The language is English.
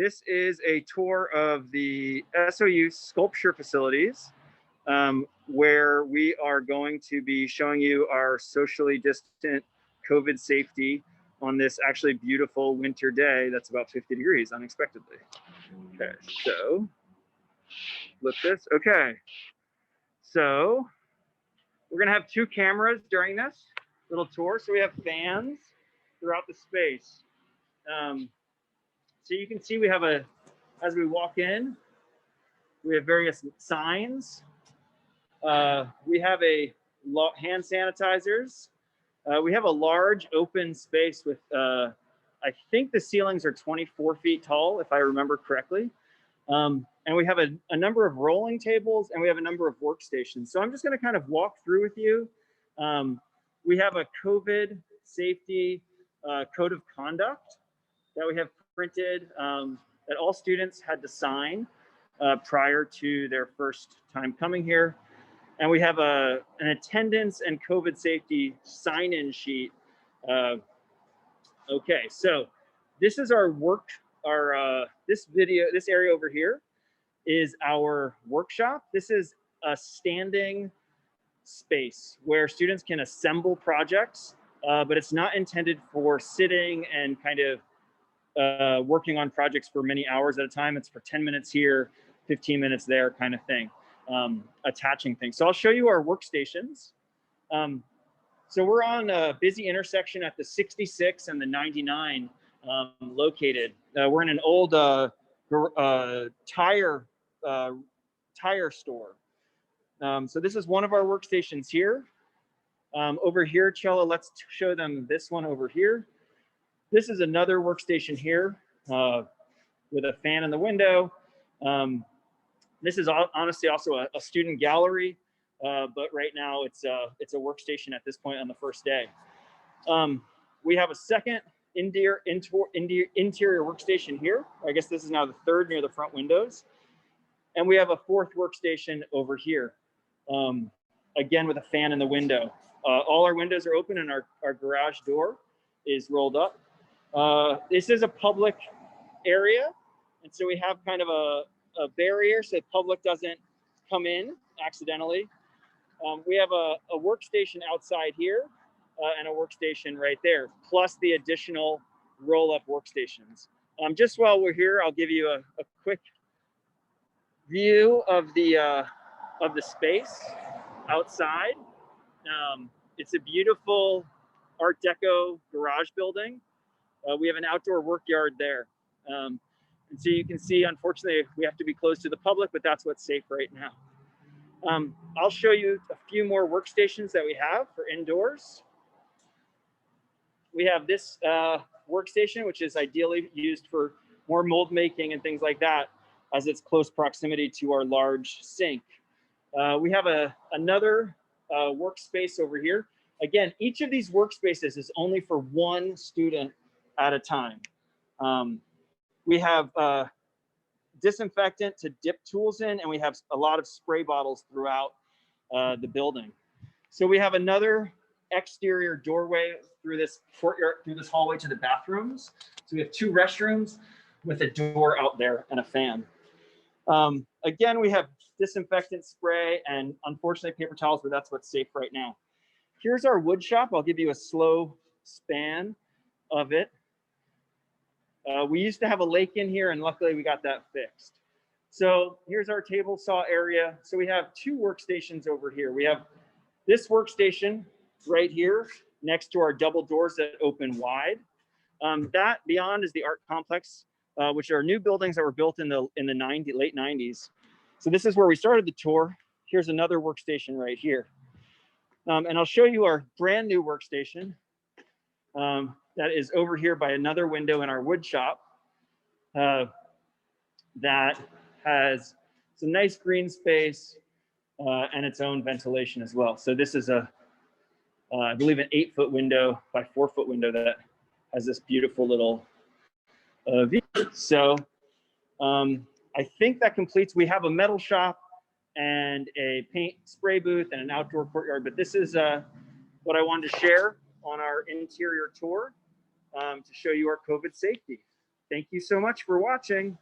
This is a tour of the SOU sculpture facilities, where we are going to be showing you our socially distant COVID safety on this actually beautiful winter day that's about 50 degrees unexpectedly. Okay, so flip this. Okay, so we're gonna have two cameras during this little tour. So we have fans throughout the space. So you can see we have as we walk in, we have various signs. We have hand sanitizers. We have a large open space with, I think the ceilings are 24 feet tall, if I remember correctly. And we have a number of rolling tables, and we have a number of workstations. So I'm just going to kind of walk through with you. We have a COVID safety code of conduct that we have printed that all students had to sign prior to their first time coming here. And we have an attendance and COVID safety sign-in sheet. Okay, so this is our this area over here is our workshop. This is a standing space where students can assemble projects, but it's not intended for sitting and kind of working on projects for many hours at a time. It's for 10 minutes here, 15 minutes there kind of thing, attaching things. So I'll show you our workstations. So we're on a busy intersection at the 66 and the 99 located. We're in an old tire store. So this is one of our workstations here. Over here, Chella, let's show them this one over here. This is another workstation here with a fan in the window. This is honestly also a student gallery, but right now it's a workstation at this point on the first day. We have a second interior workstation here. I guess this is now the third near the front windows. And we have a fourth workstation over here, again with a fan in the window. All our windows are open and our garage door is rolled up. This is a public area, and so we have kind of a barrier so the public doesn't come in accidentally. We have a workstation outside here and a workstation right there, plus the additional roll-up workstations. Just while we're here, I'll give you a quick view of the space outside. It's a beautiful Art Deco garage building. We have an outdoor work yard there. And so you can see, unfortunately, we have to be closed to the public, but that's what's safe right now. I'll show you a few more workstations that we have for indoors. We have this workstation, which is ideally used for more mold making and things like that, as it's close proximity to our large sink. We have another workspace over here. Again, each of these workspaces is only for one student at a time. We have disinfectant to dip tools in, and we have a lot of spray bottles throughout the building. So we have another exterior doorway through this courtyard, through this hallway to the bathrooms. So we have two restrooms with a door out there and a fan. Again, we have disinfectant spray and unfortunately paper towels, but that's what's safe right now. Here's our wood shop. I'll give you a slow span of it. We used to have a lake in here, and luckily we got that fixed. So here's our table saw area. So we have two workstations over here. We have this workstation right here next to our double doors that open wide. That beyond is the art complex, which are new buildings that were built in the late 90s. So this is where we started the tour. Here's another workstation right here. And I'll show you our brand new workstation that is over here by another window in our wood shop that has some nice green space and its own ventilation as well. So this is I believe an 8-foot window by 4-foot window that has this beautiful little view. So I think that completes. We have a metal shop and a paint spray booth and an outdoor courtyard, but this is what I wanted to share on our interior tour to show you our COVID safety. Thank you so much for watching.